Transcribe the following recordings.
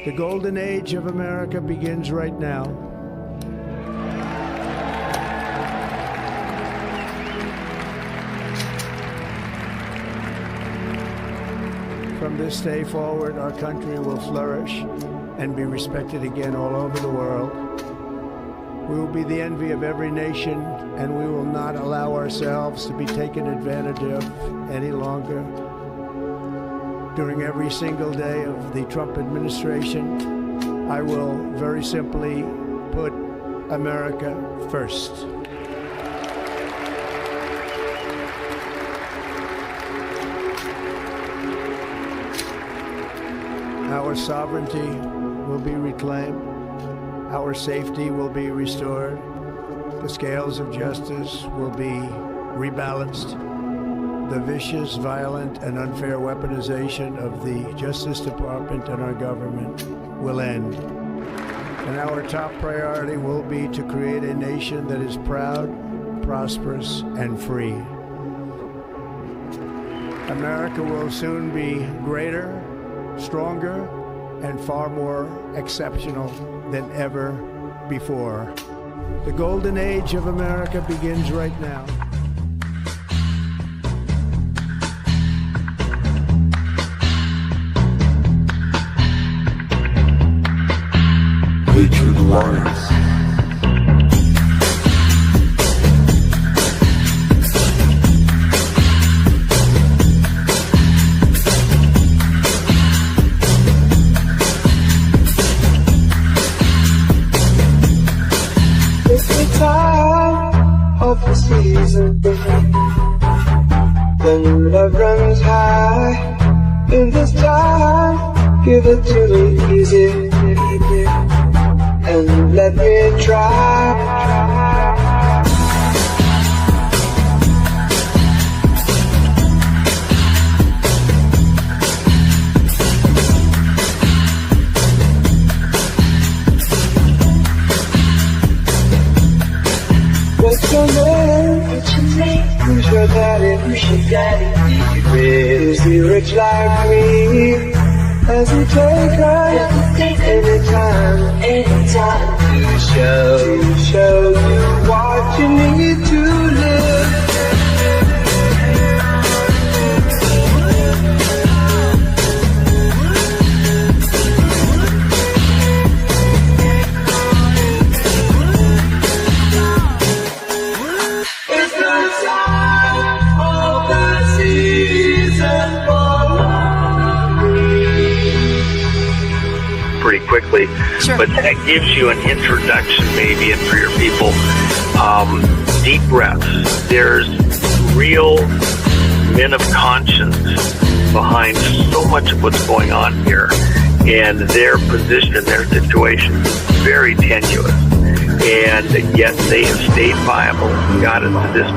The golden age of America begins right now. From this day forward, our country will flourish and be respected again all over the world. We will be the envy of every nation, and we will not allow ourselves to be taken advantage of any longer. During every single day of the Trump administration, I will very simply put America first. Our sovereignty will be reclaimed. Our safety will be restored. The scales of justice will be rebalanced. The vicious, violent, and unfair weaponization of the Justice Department and our government will end. And our top priority will be to create a nation that is proud, prosperous, and free. America will soon be greater, stronger, and far more exceptional than ever before. The golden age of America begins right now. Patriot Alliance. It's the time of the season. When love runs high. In this time, give it to me easy. And let me try. What's your name? What's your name? Who's your daddy? Who's your daddy? Is he rich like me? Has he take us anytime to show you what you need to live? It's the time of the season for pretty quickly, Sure. but that gives you an introduction maybe and for your people. Deep breaths. There's real men of conscience behind so much of what's going on here, and their position and their situation is very tenuous, and yet they have stayed viable, got us to this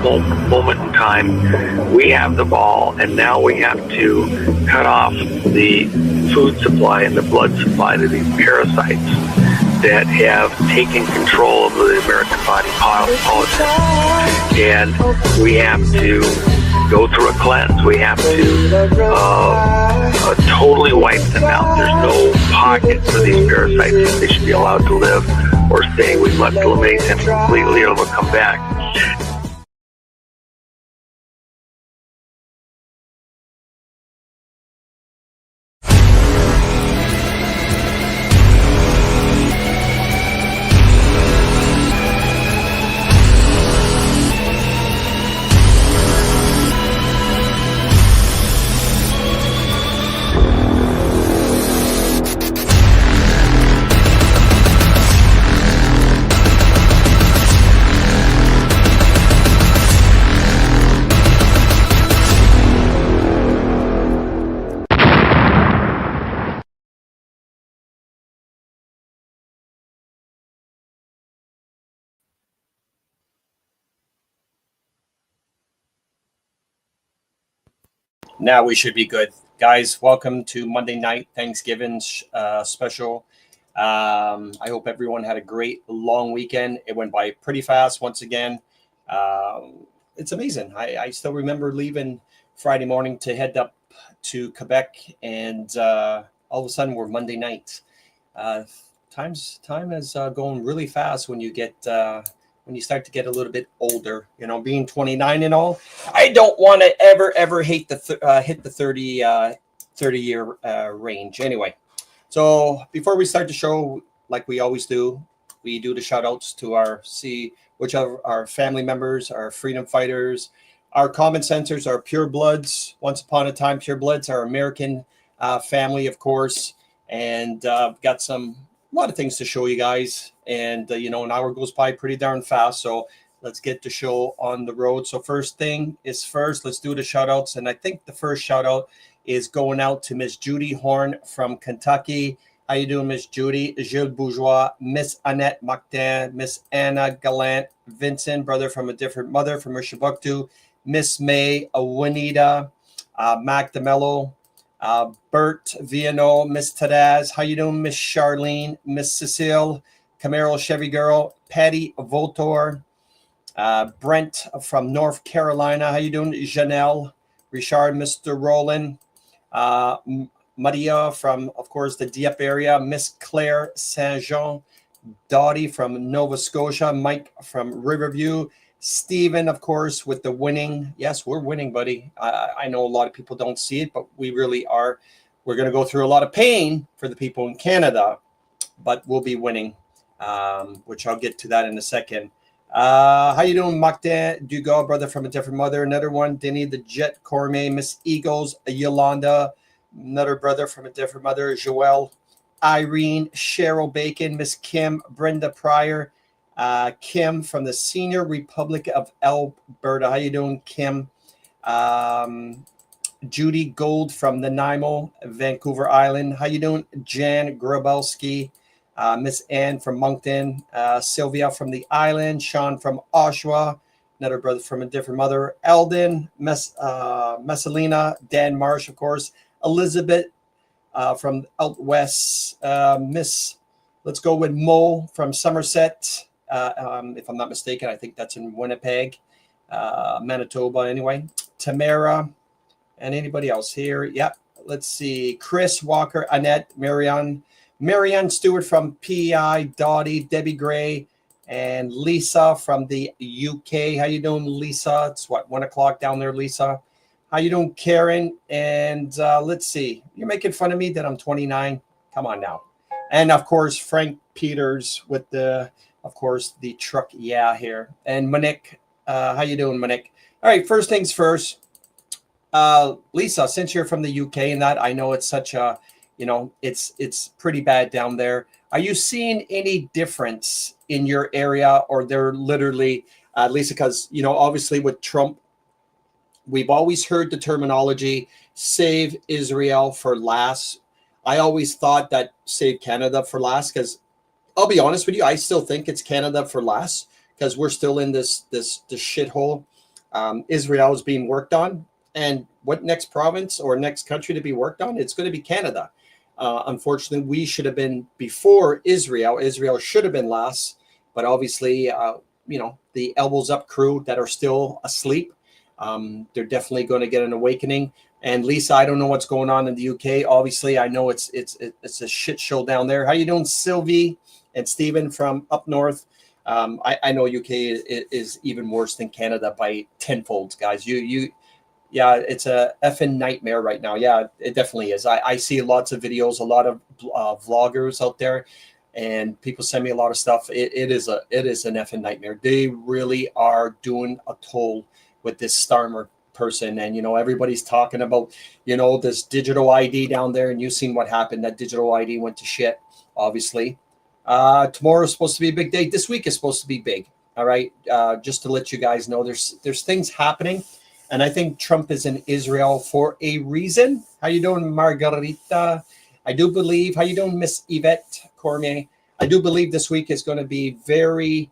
moment in time. We have the ball, and now we have to cut off the food supply and the blood supply to these parasites that have taken control of the American body politic. And we have to go through a cleanse. We have to totally wipe them out. There's no pocket for these parasites. They should be allowed to live or stay. We've left eliminate them completely or they'll come back. Now we should be good. Guys, welcome to Monday night Thanksgiving special. I hope everyone had a great long weekend. It went by pretty fast once again. It's amazing. I still remember leaving Friday morning to head up to Quebec, and all of a sudden we're Monday night. Time is going really fast when you get when you start to get a little bit older. You know, being 29 and all, I don't want to ever hit the 30 year range. Anyway, so before we start the show, like we always do, we do the shout outs to which of our family members, our freedom fighters, our common sensors, our pure bloods. Once upon a time, pure bloods, our American family, of course, and got a lot of things to show you guys. And an hour goes by pretty darn fast, so let's get the show on the road. So first thing is first, let's do the shout outs. And I think the first shout out is going out to Miss Judy Horn from Kentucky. How you doing, Miss Judy? Gilles Bourgeois, Miss Annette Martin, Miss Anna Gallant, Vincent, brother from a different mother from Rishabuktu, Miss May, Juanita, Mac DeMello, Bert Viano, Miss Tadaz. How you doing, Miss Charlene, Miss Cecile, Camaro Chevy Girl, Patty Voltor, Brent from North Carolina. How you doing, Janelle, Richard, Mr. Roland, Maria from, of course, the Dieppe area, Miss Claire Saint-Jean, Dottie from Nova Scotia, Mike from Riverview, Stephen, of course, with the winning. Yes, we're winning, buddy. I know a lot of people don't see it, but we really are. We're going to go through a lot of pain for the people in Canada, but we'll be winning, which I'll get to that in a second. How you doing, Martin Dugas, brother from a different mother? Another one, Denny the Jet Cormier, Miss Eagles, Yolanda, another brother from a different mother, Joelle, Irene, Cheryl Bacon, Miss Kim, Brenda Pryor, Kim from the Senior Republic of Alberta. How you doing, Kim? Judy Gold from Nanaimo, Vancouver Island. How you doing, Jan Grabowski? Miss Ann from Moncton, Sylvia from the island, Sean from Oshawa, another brother from a different mother, Eldon, Messalina, Dan Marsh, of course, Elizabeth from out west, let's go with Mo from Somerset, if I'm not mistaken. I think that's in Winnipeg, Manitoba anyway. Tamara, and anybody else here? Yeah, let's see. Chris Walker, Annette, Marianne Stewart from PI, Dottie, Debbie Gray, and Lisa from the UK. How you doing, Lisa? It's 1 o'clock down there, Lisa. How you doing, Karen? And let's see. You're making fun of me that I'm 29. Come on now. And of course, Frank Peters with the truck. Yeah, here. And Monique. How you doing, Monique? All right. First things first. Lisa, since you're from the UK and that, I know it's such a, it's pretty bad down there. Are you seeing any difference in your area, or they're literally, Lisa, because, obviously with Trump, we've always heard the terminology, save Israel for last. I always thought that save Canada for last, because I'll be honest with you, I still think it's Canada for last, because we're still in this shithole. Israel is being worked on. And what next province or next country to be worked on? It's going to be Canada. Unfortunately, we should have been before Israel. Israel should have been last, but obviously, the elbows up crew that are still asleep, they're definitely going to get an awakening. And Lisa, I don't know what's going on in the UK. Obviously, I know it's a shit show down there. How you doing, Sylvie and Stephen from up north? I know UK is even worse than Canada by tenfold, guys. Yeah, it's a effing nightmare right now. Yeah, it definitely is. I see lots of videos, a lot of vloggers out there, and people send me a lot of stuff. It is an effing nightmare. They really are doing a toll with this Starmer person, and everybody's talking about this digital ID down there, and you've seen what happened. That digital ID went to shit. Obviously, tomorrow is supposed to be a big day. This week is supposed to be big. All right, just to let you guys know, there's things happening. And I think Trump is in Israel for a reason. How you doing, Margarita? I do believe. How you doing, Miss Yvette Cormier? I do believe this week is going to be very.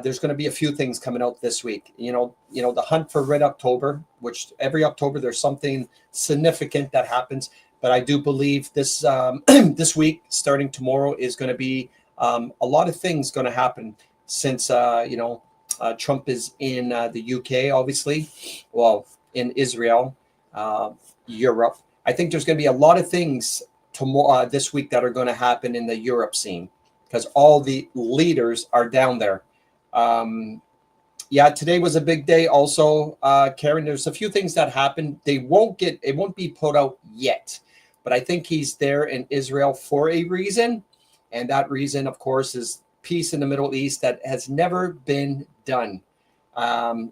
There's going to be a few things coming out this week. The hunt for Red October, which every October there's something significant that happens. But I do believe this this week, starting tomorrow, is going to be a lot of things going to happen since Trump is in the UK, obviously. Well, in Israel, Europe. I think there's going to be a lot of things tomorrow, this week, that are going to happen in the Europe scene, because all the leaders are down there. Yeah, today was a big day also, Karen. There's a few things that happened. It won't be put out yet, but I think he's there in Israel for a reason. And that reason, of course, is peace in the Middle East that has never been done.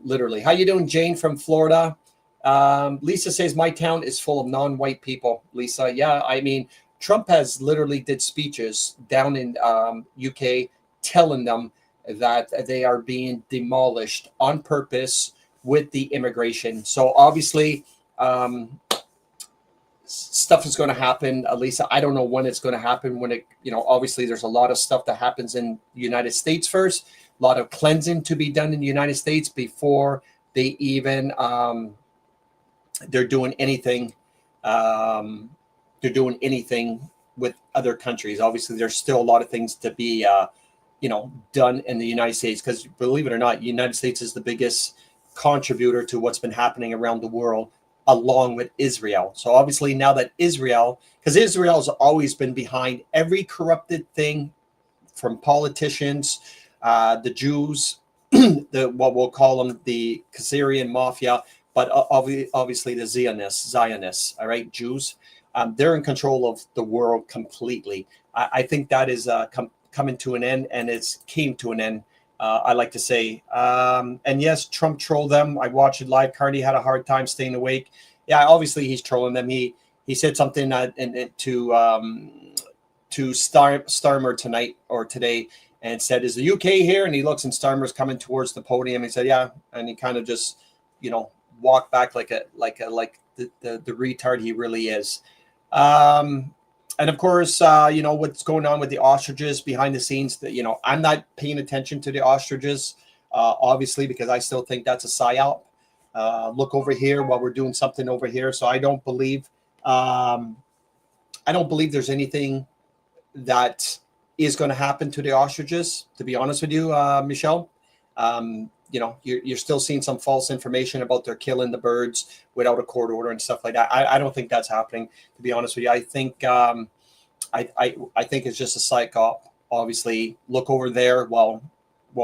Literally. How you doing, Jane from Florida? Lisa says, my town is full of non-white people. Lisa, yeah, I mean, Trump has literally did speeches down in UK telling them that they are being demolished on purpose with the immigration. So obviously, stuff is going to happen. Lisa, I don't know when it's going to happen. When it, obviously there's a lot of stuff that happens in the United States first, a lot of cleansing to be done in the United States before they even, they're doing anything. They're doing anything with other countries. Obviously, there's still a lot of things to be, done in the United States, because believe it or not, the United States is the biggest contributor to what's been happening around the world, along with Israel. So obviously now that because Israel has always been behind every corrupted thing, from politicians, the Jews, what we'll call them, the Khazarian mafia, but obviously the Zionists, all right, Jews, they're in control of the world completely. I think that is coming to an end, and it's came to an end. I like to say, and yes, Trump trolled them. I watched it live. Carney had a hard time staying awake. Yeah, obviously he's trolling them. He said something to Starmer tonight or today, and said, "Is the UK here?" And he looks, and Starmer's coming towards the podium. He said, "Yeah," and he kind of just, walked back like the retard he really is. And of course, what's going on with the ostriches behind the scenes. That I'm not paying attention to the ostriches, obviously, because I still think that's a psyop. Look over here while we're doing something over here. So I don't believe there's anything that is going to happen to the ostriches. To be honest with you, Michelle, you're still seeing some false information about they're killing the birds without a court order and stuff like that. I don't think that's happening, to be honest with you. I think I think it's just a psyop. Obviously, look over there while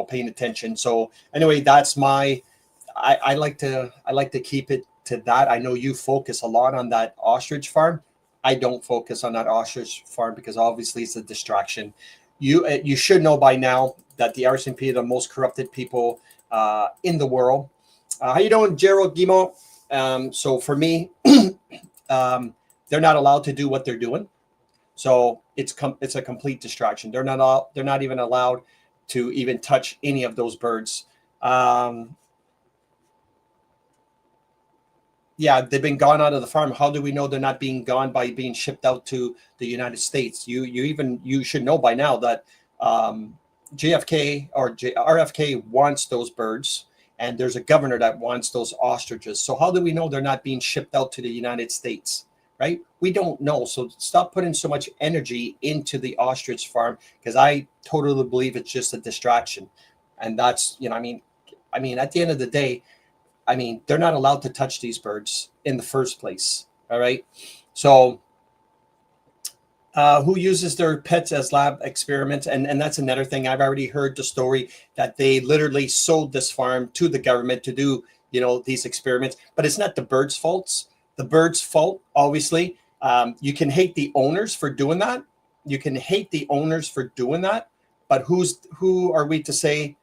paying attention. So anyway, that's I like to keep it to that. I know you focus a lot on that ostrich farm. I don't focus on that ostrich farm because obviously it's a distraction. You should know by now that the RCMP are the most corrupted people in the world. How you doing, Gerald Guimont? So for me, they're not allowed to do what they're doing. So it's a complete distraction. They're not even allowed to even touch any of those birds. Yeah, they've been gone out of the farm. How do we know they're not being gone by being shipped out to the United States? You should know by now that JFK or RFK wants those birds, and there's a governor that wants those ostriches. So how do we know they're not being shipped out to the United States? Right? We don't know. So stop putting so much energy into the ostrich farm, because I totally believe it's just a distraction. And that's, I mean, at the end of the day, they're not allowed to touch these birds in the first place. All right. So who uses their pets as lab experiments? And that's another thing. I've already heard the story that they literally sold this farm to the government to do, these experiments, but it's not the birds' faults. The birds' fault, obviously. You can hate the owners for doing that. But who are we to say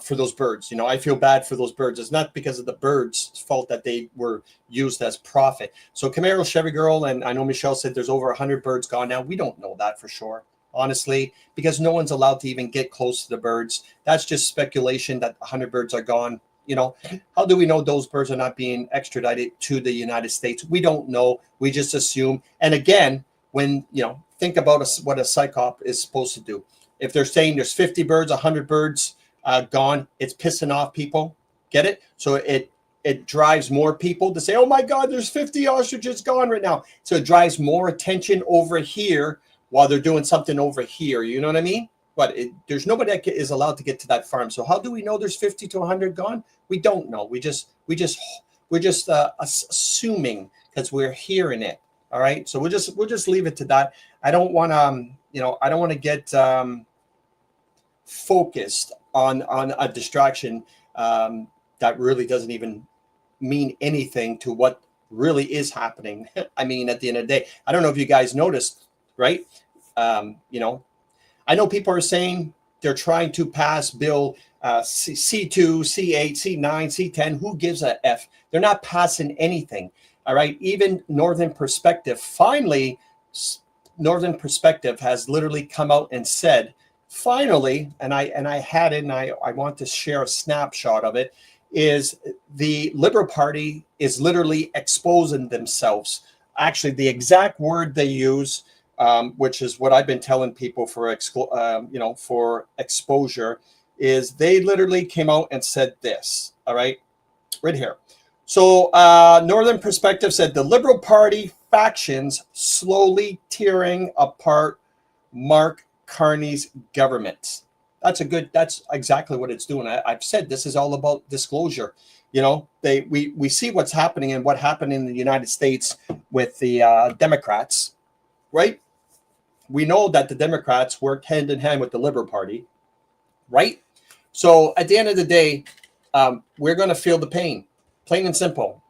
for those birds? I feel bad for those birds. It's not because of the birds' fault that they were used as profit. So Camaro, Chevy Girl, and I know Michelle said there's over 100 birds gone now. We don't know that for sure, honestly, because no one's allowed to even get close to the birds. That's just speculation that 100 birds are gone. How do we know those birds are not being extradited to the United States? We don't know. We just assume. And again, when, think about what a psyop is supposed to do. If they're saying there's 50 birds, 100 birds gone, it's pissing off people. Get it? So it drives more people to say, oh my God, there's 50 ostriches gone right now. So it drives more attention over here while they're doing something over here. You know what I mean? But there's nobody that is allowed to get to that farm. So how do we know there's 50 to 100 gone? We don't know. We're just assuming because we're hearing it. All right. So we'll just leave it to that. I don't want to, I don't want to get focused on a distraction that really doesn't even mean anything to what really is happening. I mean, at the end of the day, I don't know if you guys noticed, right? I know people are saying they're trying to pass bill C2, C8, C9, C10. Who gives a F? They're not passing anything. All right. Even Northern Perspective, finally, Northern Perspective has literally come out and said, finally, and I had it, and I want to share a snapshot of it, is the Liberal Party is literally exposing themselves. Actually, the exact word they use, which is what I've been telling people for exposure, is they literally came out and said this. All right, right here. So Northern Perspective said the Liberal Party factions slowly tearing apart Mark Carney's government. That's exactly what it's doing. I've said this is all about disclosure. We see what's happening and what happened in the United States with the Democrats, right? We know that the Democrats worked hand in hand with the Liberal Party, right? So at the end of the day, we're going to feel the pain, plain and simple.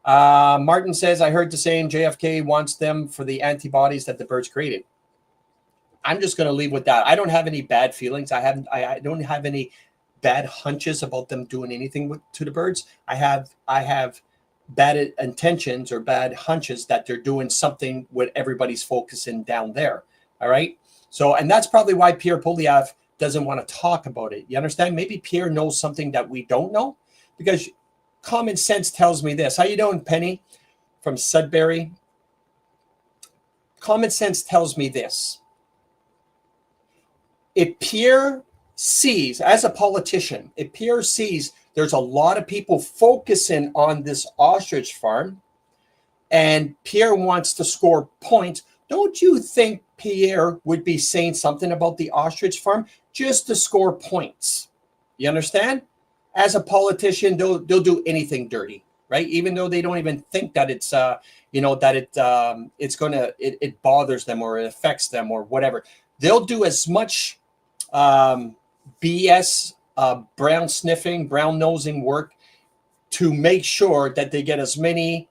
Martin says, I heard the saying JFK wants them for the antibodies that the birds created. I'm just going to leave with that. I don't have any bad feelings. I don't have any bad hunches about them doing anything to the birds. I have bad intentions or bad hunches that they're doing something with everybody's focusing down there. All right. So, and that's probably why Pierre Poilievre doesn't want to talk about it. You understand? Maybe Pierre knows something that we don't know, because common sense tells me this. How you doing, Penny from Sudbury? Common sense tells me this. If Pierre sees, as a politician, if Pierre sees there's a lot of people focusing on this ostrich farm and Pierre wants to score points, don't you think Pierre would be saying something about the ostrich farm just to score points? You understand? As a politician, they'll do anything dirty, right? Even though they don't even think that it's it bothers them or it affects them or whatever. They'll do as much BS, brown sniffing, brown nosing work to make sure that they get as many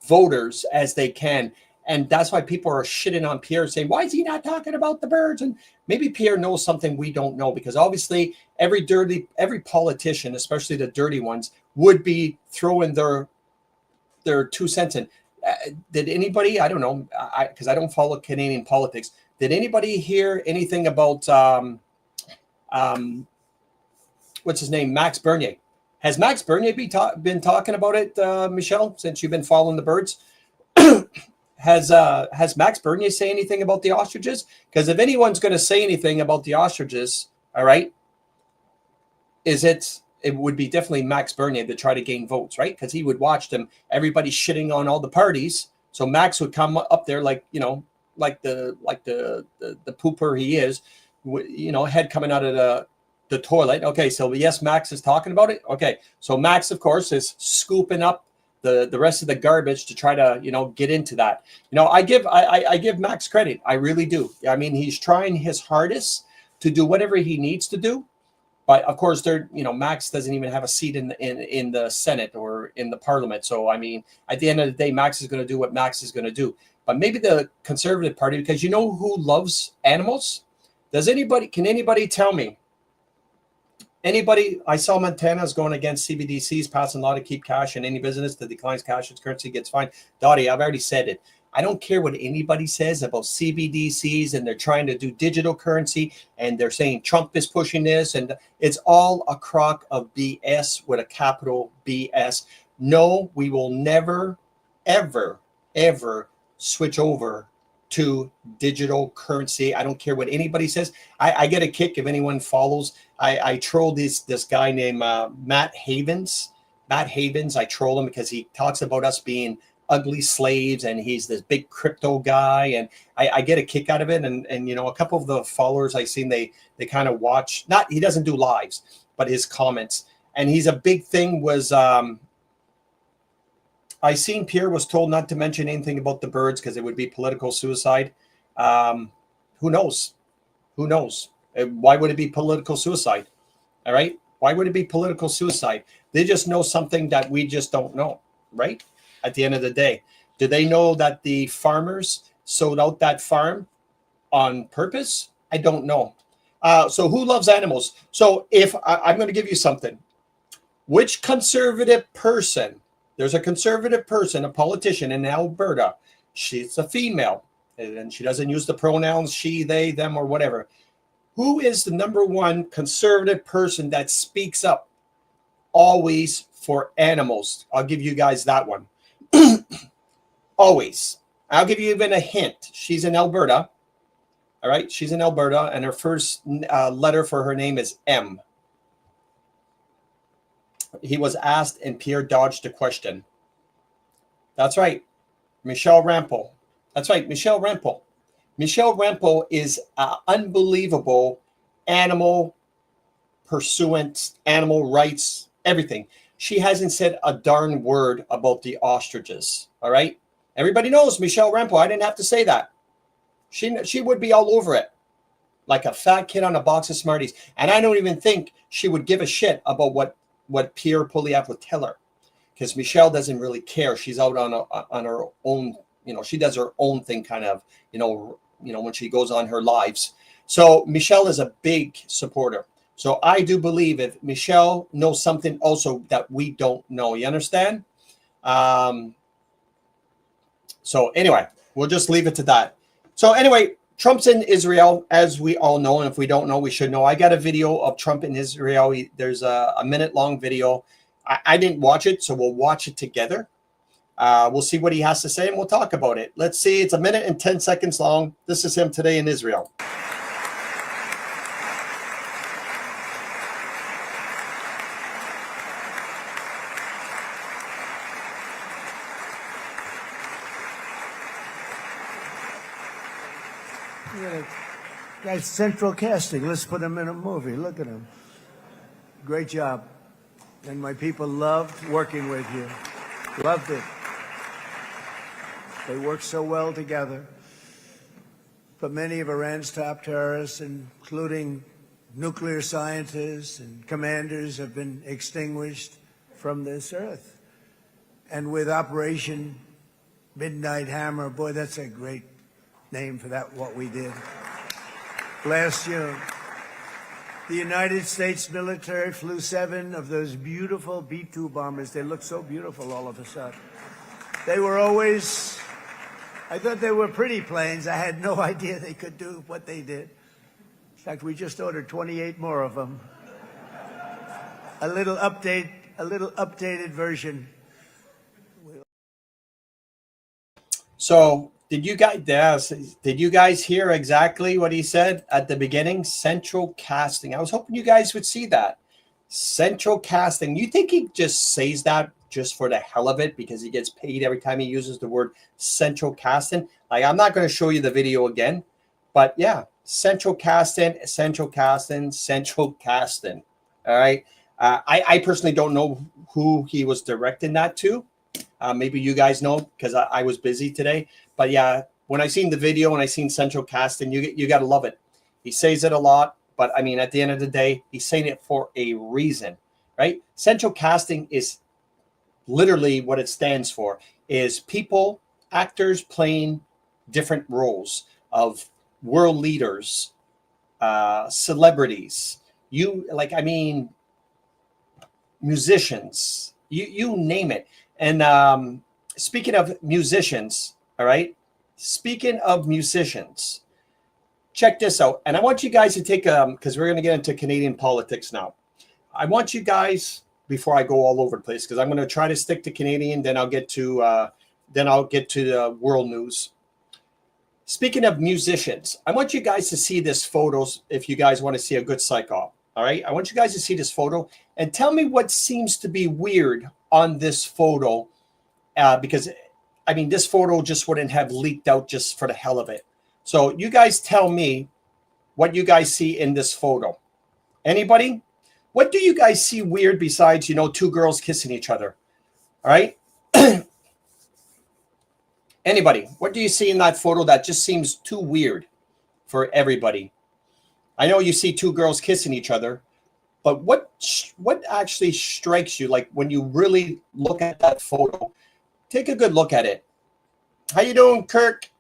voters as they can. And that's why people are shitting on Pierre, saying, why is he not talking about the birds? And maybe Pierre knows something we don't know, because obviously every politician, especially the dirty ones, would be throwing their 2 cents in. Did anybody, I don't know, because I don't follow Canadian politics, did anybody hear anything about what's his name, Max Bernier? Has Max Bernier been talking about it, Michelle, since you've been following the birds? Has Max Bernier say anything about the ostriches? Because if anyone's going to say anything about the ostriches, all right, it would be definitely Max Bernier to try to gain votes, right? Because he would watch them, everybody shitting on all the parties. So Max would come up there like the pooper he is, head coming out of the toilet. Okay, so yes, Max is talking about it. Okay, so Max, of course, is scooping up the rest of the garbage to try to get into that. I give Max credit. I really do. I mean, he's trying his hardest to do whatever he needs to do. But of course, Max doesn't even have a seat in the Senate or in the Parliament. So I mean, at the end of the day, Max is going to do what Max is going to do. But maybe the Conservative Party, because who loves animals? Can anybody tell me? Anybody? I saw Montana's going against CBDCs, passing a law to keep cash in any business that declines cash as currency gets fined. Dottie, I've already said it. I don't care what anybody says about CBDCs, and they're trying to do digital currency, and they're saying Trump is pushing this, and it's all a crock of BS with a capital BS. No, we will never, ever, ever switch over to digital currency. I don't care what anybody says. I get a kick if anyone follows. I troll this guy named Matt Havens. Matt Havens, I troll him because he talks about us being ugly slaves, and he's this big crypto guy, and I get a kick out of it. And a couple of the followers I seen, they kind of watch. He doesn't do lives, but his comments. And he's a big thing was I seen Pierre was told not to mention anything about the birds because it would be political suicide. Who knows? Who knows? Why would it be political suicide? All right. Why would it be political suicide? They just know something that we just don't know, right? At the end of the day, do they know that the farmers sold out that farm on purpose? I don't know. So who loves animals? So if I'm going to give you something, which conservative person, there's a conservative person, a politician in Alberta, she's a female, and she doesn't use the pronouns she, they, them, or whatever. Who is the number one conservative person that speaks up always for animals? I'll give you guys that one. Always. I'll give you even a hint. She's in Alberta. All right. She's in Alberta, and her first letter for her name is M. He was asked, and Pierre dodged the question. That's right. Michelle Rempel. That's right. Michelle Rempel. Michelle Rempel is unbelievable animal pursuant, animal rights, everything. She hasn't said a darn word about the ostriches. All right. Everybody knows Michelle Rempel. I didn't have to say that. She would be all over it like a fat kid on a box of Smarties. And I don't even think she would give a shit about what Pierre Poilievre would tell her, because Michelle doesn't really care. She's out on her own. She does her own thing, kind of, when she goes on her lives. So Michelle is a big supporter. So I do believe if Michelle knows something also that we don't know, you understand? So anyway, we'll just leave it to that. So anyway, Trump's in Israel, as we all know, and if we don't know, we should know. I got a video of Trump in Israel. There's a minute-long video. I didn't watch it, so we'll watch it together. We'll see what he has to say, and we'll talk about it. Let's see. It's 1 minute and 10 seconds long. This is him today in Israel. Guy's central casting. Let's put him in a movie. Look at him. Great job. And my people loved working with you. Loved it. They worked so well together. But many of Iran's top terrorists, including nuclear scientists and commanders, have been extinguished from this earth. And with Operation Midnight Hammer, boy, that's a great name for that, what we did. Last June, the United States military flew 7 of those beautiful B-2 bombers. They look so beautiful all of a sudden. They were always, I thought they were pretty planes. I had no idea they could do what they did. In fact, we just ordered 28 more of them. A little updated version. So did you guys hear exactly what he said at the beginning? Central casting. I was hoping you guys would see that. Central casting. You think he just says that just for the hell of it because he gets paid every time he uses the word central casting? Like, I'm not going to show you the video again, but yeah, central casting, central casting, central casting. All right. I personally don't know who he was directing that to. Maybe you guys know because I was busy today. But yeah, when I seen the video and I seen central casting, you got to love it. He says it a lot, but I mean, at the end of the day, he's saying it for a reason, right? Central casting is literally what it stands for, is people, actors playing different roles of world leaders, celebrities, musicians, you name it. And speaking of musicians, all right, speaking of musicians, check this out. And I want you guys to take, because we're going to get into Canadian politics now. I want you guys, before I go all over the place, because I'm going to try to stick to Canadian, then I'll get to the world news. Speaking of musicians, I want you guys to see this photo if you guys want to see a good psyop. All right, I want you guys to see this photo and tell me what seems to be weird on this photo, because I mean, this photo just wouldn't have leaked out just for the hell of it. So you guys tell me what you guys see in this photo. Anybody? What do you guys see weird besides, 2 girls kissing each other? All right. Anybody, what do you see in that photo that just seems too weird for everybody? I know you see two girls kissing each other, but what actually strikes you? Like when you really look at that photo, take a good look at it. How you doing, Kirk?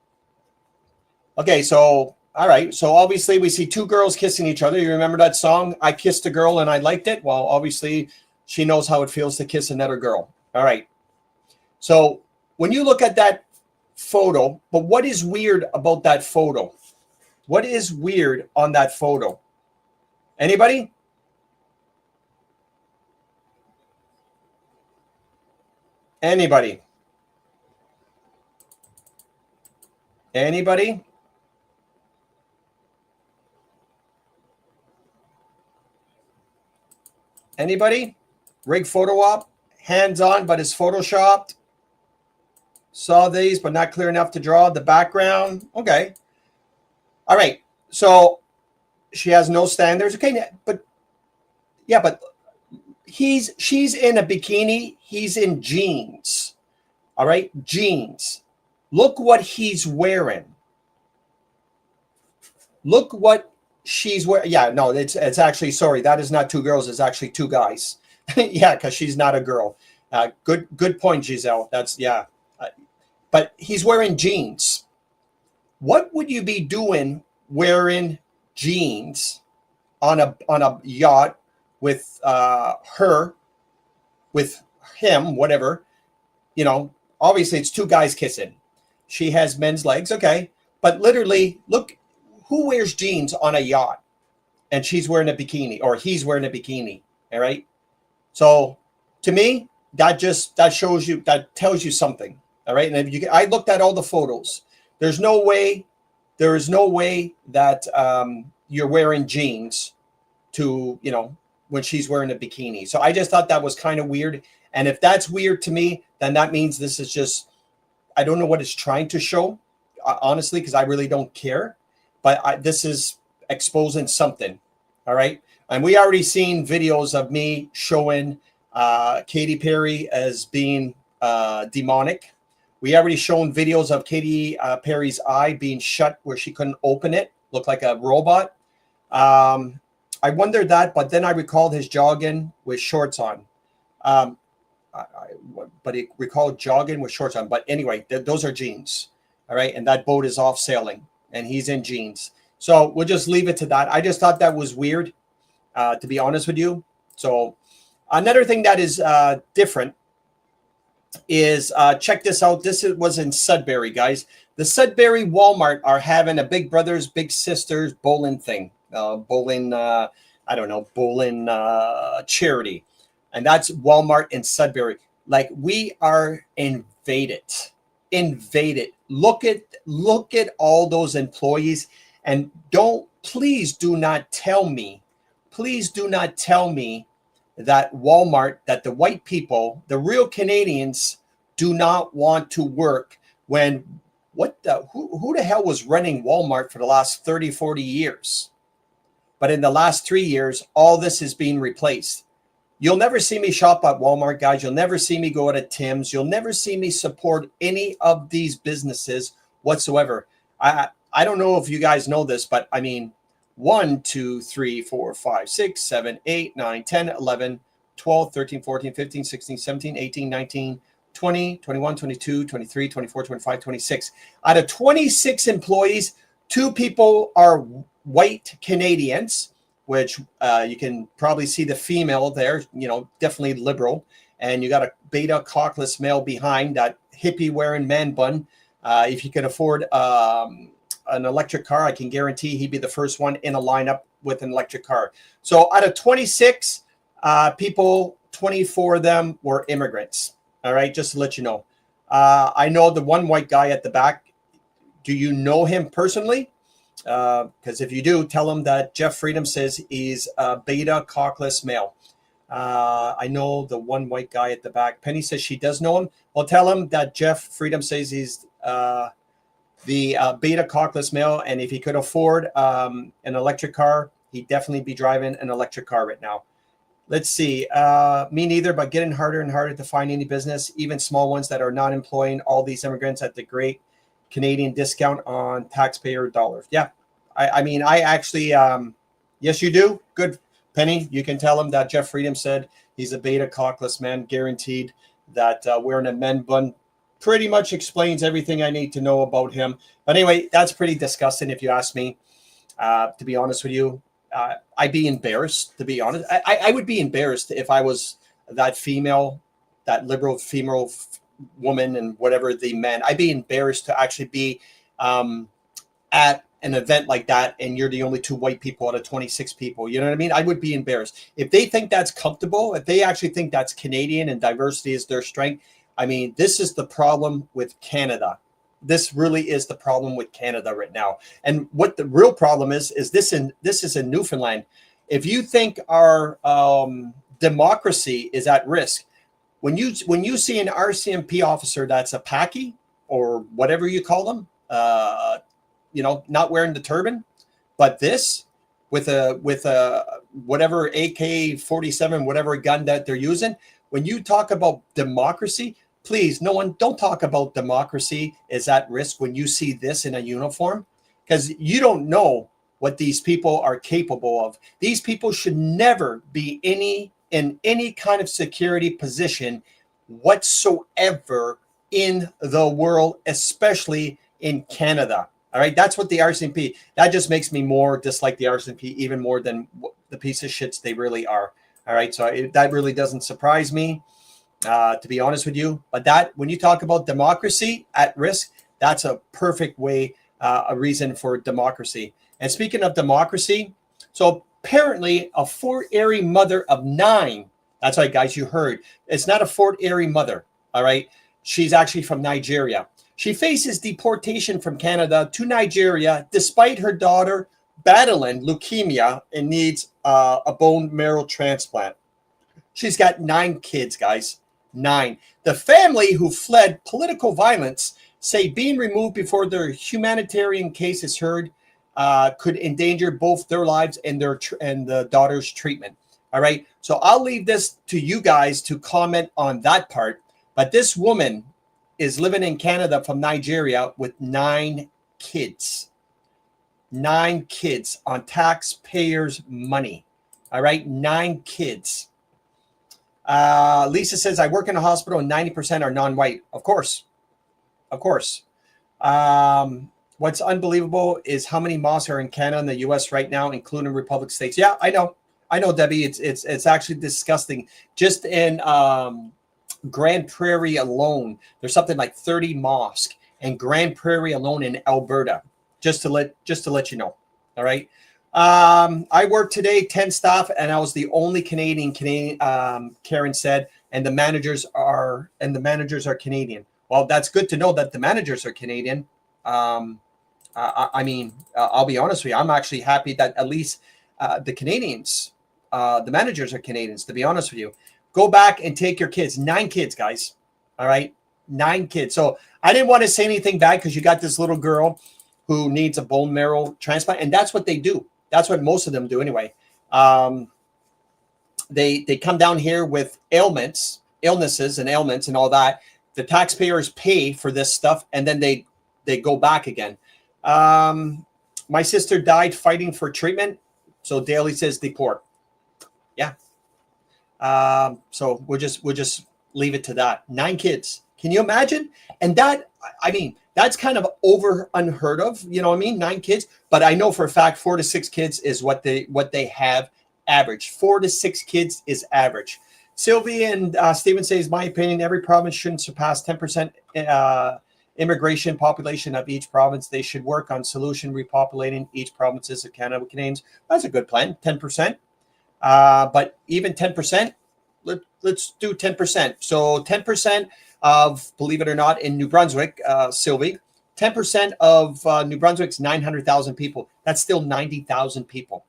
Okay, so all right. So obviously we see two girls kissing each other. You remember that song, I Kissed a Girl and I Liked It? Well, obviously she knows how it feels to kiss another girl. All right. So when you look at that photo, but what is weird about that photo? What is weird on that photo? Anybody? Anybody? Anybody? Anybody? Rig photo op, hands on, but it's photoshopped. Saw these, but not clear enough to draw the background. Okay. All right. So she has no standards. Okay, but yeah, but she's in a bikini. He's in jeans. All right, jeans. Look what he's wearing. Look what she's wearing. Yeah, no, it's actually, sorry, that is not two girls. It's actually two guys. Yeah, because she's not a girl. Good point, Giselle. That's, yeah. But he's wearing jeans. What would you be doing wearing jeans on a yacht with her, with him, whatever? You know, obviously it's two guys kissing. She has men's legs, okay. But literally, look, who wears jeans on a yacht? And she's wearing a bikini, or he's wearing a bikini, all right? So to me, that shows you, that tells you something. All right. And if I looked at all the photos. There is no way that you're wearing jeans to, you know, when she's wearing a bikini. So I just thought that was kind of weird. And if that's weird to me, then that means this is just, I don't know what it's trying to show, honestly, because I really don't care. But this is exposing something. All right. And we already seen videos of me showing Katy Perry as being demonic. We already shown videos of Katy Perry's eye being shut where she couldn't open it, looked like a robot. I wondered that, but then I recalled his jogging with shorts on. But he recalled jogging with shorts on. But anyway, those are jeans. All right. And that boat is off sailing and he's in jeans. So we'll just leave it to that. I just thought that was weird, to be honest with you. So another thing that is different is check this out. This was in Sudbury, guys. The Sudbury Walmart are having a Big Brothers Big Sisters bowling thing, bowling charity, and that's Walmart in Sudbury. Like, we are invaded. Look at all those employees, and please do not tell me that Walmart, that the white people, the real Canadians, do not want to work when who the hell was running Walmart for the last 30, 40 years? But in the last 3 years, all this is being replaced. You'll never see me shop at Walmart, guys. You'll never see me go to Tim's. You'll never see me support any of these businesses whatsoever. I don't know if you guys know this, but I mean, 1, 2, 3, 4, 5, 6, 7, 8, 9, 10, 11, 12, 13, 14, 15, 16, 17, 18, 19, 20, 21, 22, 23, 24, 25, 26. Out of 26 employees, 2 people are white Canadians, which you can probably see the female there, you know, definitely liberal. And you got a beta cockless male behind, that hippie wearing man bun. If you can afford an electric car, I can guarantee he'd be the first one in a lineup with an electric car. So out of 26 people, 24 of them were immigrants. All right, just to let you know. I know the one white guy at the back. Do you know him personally? Because if you do, tell him that Jeff Freedom says he's a beta cockless male. I know the one white guy at the back. Penny says she does know him. Well, tell him that Jeff Freedom says he's the beta cockless male, and if he could afford an electric car, he'd definitely be driving an electric car right now. Let's see. Me neither, but getting harder and harder to find any business, even small ones that are not employing all these immigrants at the great Canadian discount on taxpayer dollars. Yeah. I mean, I actually, yes, you do. Good. Penny, you can tell him that Jeff Freedom said he's a beta cockless man, guaranteed that wearing a men bun pretty much explains everything I need to know about him. But anyway, that's pretty disgusting if you ask me, to be honest with you. I'd be embarrassed, to be honest. I would be embarrassed if I was that female, that liberal female woman and whatever the men. I'd be embarrassed to actually be at an event like that and you're the only 2 white people out of 26 people. You know what I mean? I would be embarrassed. If they think that's comfortable, if they actually think that's Canadian and diversity is their strength, I mean, this is the problem with Canada. This really is the problem with Canada right now. And what the real problem is this is in Newfoundland. If you think our democracy is at risk, when you see an RCMP officer that's a Paki or whatever you call them, not wearing the turban, but this with a whatever AK-47, whatever gun that they're using, when you talk about democracy, please, don't talk about democracy is at risk when you see this in a uniform, because you don't know what these people are capable of. These people should never be in any kind of security position whatsoever in the world, especially in Canada. All right, that's what the RCMP, that just makes me more dislike the RCMP even more than the piece of shits they really are. All right, so that really doesn't surprise me, to be honest with you. But that, when you talk about democracy at risk, that's a perfect way, a reason for democracy. And speaking of democracy, so apparently a Fort Erie mother of 9, that's right, guys, you heard. It's not a Fort Erie mother, all right? She's actually from Nigeria. She faces deportation from Canada to Nigeria despite her daughter battling leukemia and needs a bone marrow transplant. She's got 9 kids, guys. 9. The family, who fled political violence, say being removed before their humanitarian case is heard could endanger both their lives and the daughter's treatment. All right. So I'll leave this to you guys to comment on that part. But this woman is living in Canada from Nigeria with 9 kids. 9 kids on taxpayers' money. All right. 9 kids. Lisa says, I work in a hospital and 90% are non-white. Of course. Of course. What's unbelievable is how many mosques are in Canada and the US right now, including Republic states. Yeah, I know, Debbie. It's actually disgusting. Just in Grand Prairie alone, there's something like 30 mosques in Grand Prairie alone in Alberta. Just to let you know. All right. I worked today, 10 staff, and I was the only Canadian. Karen said, and the managers are Canadian. Well, that's good to know that the managers are Canadian. I mean, I'll be honest with you. I'm actually happy that at least the Canadians, the managers are Canadians, to be honest with you. Go back and take your kids. 9 kids, guys. All right. 9 kids. So I didn't want to say anything bad because you got this little girl who needs a bone marrow transplant. And that's what they do. That's what most of them do anyway. They come down here with illnesses and ailments and all that. The taxpayers pay for this stuff, and then they go back again. My sister died fighting for treatment. So Daly says deport. Yeah. So we'll just leave it to that. 9 kids. Can you imagine? And that, I mean, that's kind of unheard of. You know what I mean? 9 kids. But I know for a fact 4 to 6 kids is what they have average. 4 to 6 kids is average. Sylvie and Stephen says, my opinion, every province shouldn't surpass 10% immigration population of each province. They should work on solution repopulating each provinces of Canada with Canadians. That's a good plan, 10%. But even 10%, let's do 10%. So 10% of, believe it or not, in New Brunswick, Sylvie, 10% of New Brunswick's 900,000 people. That's still 90,000 people.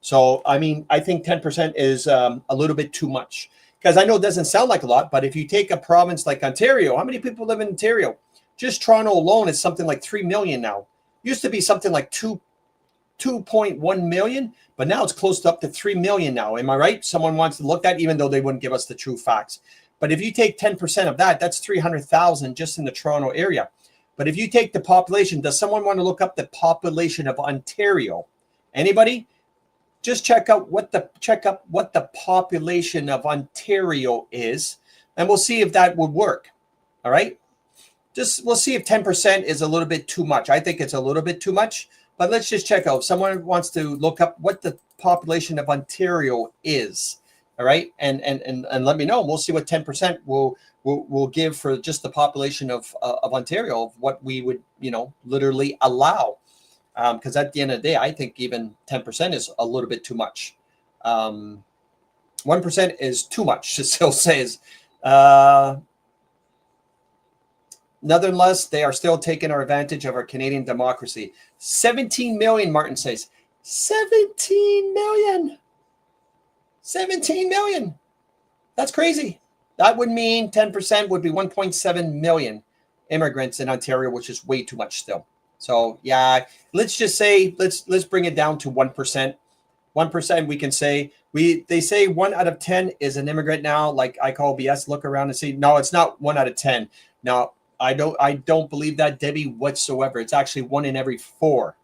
So, I mean, I think 10% is a little bit too much. Because I know it doesn't sound like a lot, but if you take a province like Ontario, how many people live in Ontario? Just Toronto alone is something like 3 million now. Used to be something like 2 2.1 million, but now it's close to up to 3 million now. Am I right? Someone wants to look at, even though they wouldn't give us the true facts. But if you take 10% of that, that's 300,000 just in the Toronto area. But if you take the population, does someone want to look up the population of Ontario? Anybody? Just check up what the population of Ontario is, and we'll see if that would work. All right. We'll see if 10% is a little bit too much. I think it's a little bit too much, but let's just check out. If someone wants to look up what the population of Ontario is, all right, and let me know. We'll see what 10% will give for just the population of Ontario, of what we would, literally allow. Because at the end of the day, I think even 10% is a little bit too much. 1% is too much, Cecile says. Nonetheless, they are still taking our advantage of our Canadian democracy. 17 million, Martin says. 17 million. 17 million. That's crazy. That would mean 10% would be 1.7 million immigrants in Ontario, which is way too much still. So yeah, let's just say let's bring it down to 1%. 1% we can say they say 1 out of 10 is an immigrant now. Like I call BS. Look around and see. No, it's not 1 out of 10. Now I don't believe that, Debbie, whatsoever. It's actually 1 in every 4.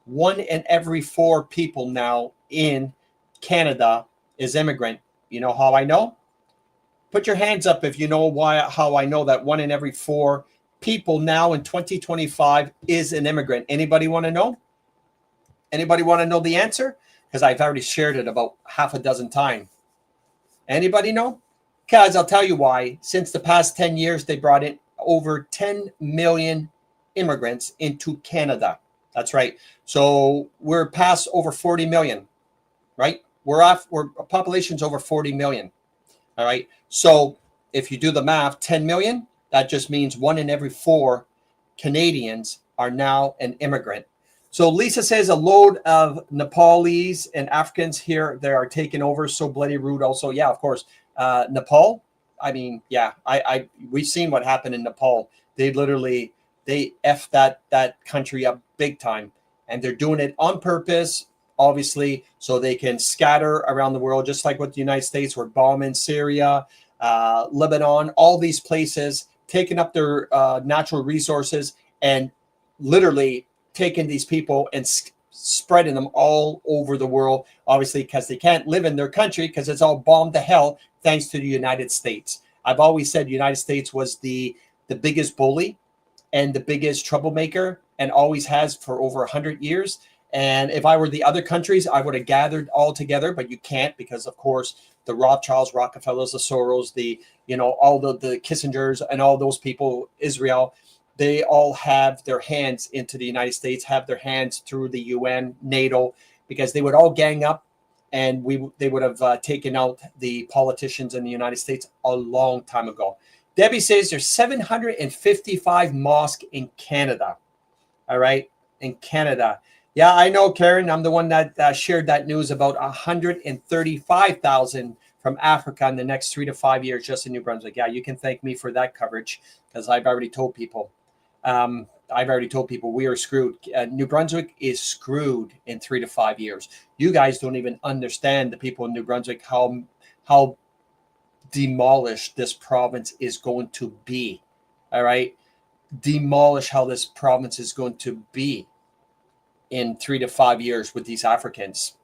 1 in every 4 people now in Canada is immigrant. You know how I know? Put your hands up if you know how I know that 1 in every 4 people now in 2025 is an immigrant. Anybody want to know? Anybody want to know the answer? Because I've already shared it about half a dozen times. Anybody know? Because I'll tell you why. Since the past 10 years, they brought in over 10 million immigrants into Canada. That's right. So we're past over 40 million, right? Our population's over 40 million. All right. So if you do the math, 10 million, that just means 1 in every 4 Canadians are now an immigrant. So Lisa says a load of Nepalese and Africans here, they are taking over. So bloody rude also. Yeah, of course. Nepal. I mean, yeah, we've seen what happened in Nepal. They F that country up big time, and they're doing it on purpose, obviously, so they can scatter around the world, just like what the United States were bombing Syria, Lebanon, all these places, taking up their natural resources and literally taking these people and spreading them all over the world, obviously, because they can't live in their country because it's all bombed to hell thanks to the United States. I've always said the United States was the biggest bully and the biggest troublemaker, and always has for over 100 years. And if I were the other countries, I would have gathered all together, but you can't because, of course, the Rothschilds, Rockefellers, the Soros, all the Kissingers and all those people, Israel, they all have their hands into the United States, have their hands through the UN, NATO, because they would all gang up and they would have taken out the politicians in the United States a long time ago. Debbie says there's 755 mosques in Canada. All right, in Canada. Yeah, I know, Karen. I'm the one that shared that news about 135,000 from Africa in the next 3 to 5 years just in New Brunswick. Yeah, you can thank me for that coverage because I've already told people. We are screwed. New Brunswick is screwed in 3 to 5 years. You guys don't even understand, the people in New Brunswick, how demolished this province is going to be. All right, demolish how this province is going to be in 3 to 5 years with these Africans.